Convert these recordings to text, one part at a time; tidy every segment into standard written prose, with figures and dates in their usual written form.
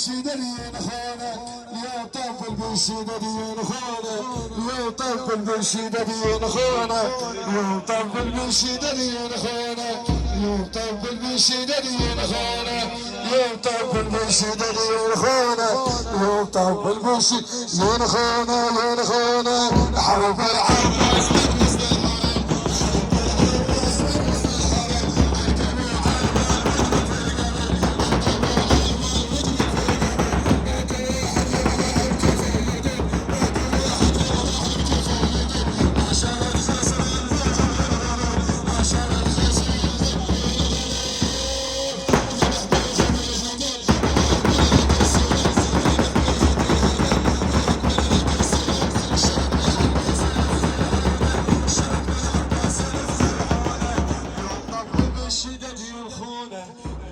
بالشدرين خونه يوم طبل بالشدرين خونه يوم طبل بالشدرين خونه يوم طبل بالشدرين خونه يوم طبل بالشدرين خونه يوم طبل بالشدرين خونه يوم طبل بالشدرين خونه حرب العباس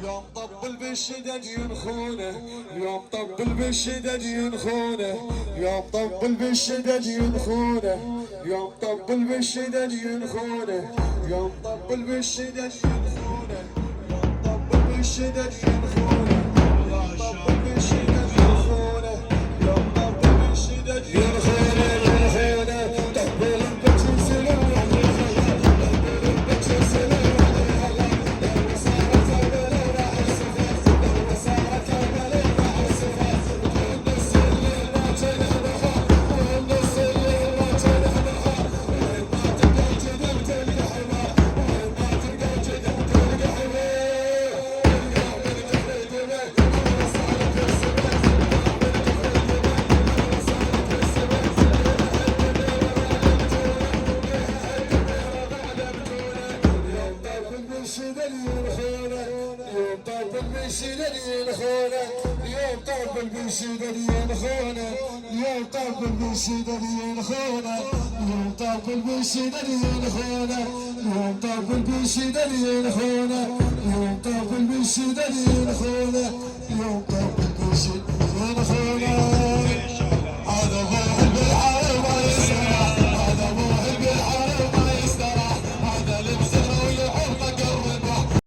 يوم طبل بالشدد ينخونه يوم طبل بالشدد ينخونه يوم طبل بالشدد ينخونه يوم طبل بالشدد ينخونه يوم طبل بالشدد ينخونه يوم طبل بالشدد ينخونه يوم طبل بالشدد ينخونه يوم طبل بالشدد ينخونه طبل البتي سلام يوم طبل بالشدرين خونه يوم طبل بالشدرين خونه يوم طبل بالشدرين خونه يوم طبل بالشدرين خونه يوم طبل بالشدرين خونه يوم طبل بالشدرين خونه يوم طبل بالشدرين خونه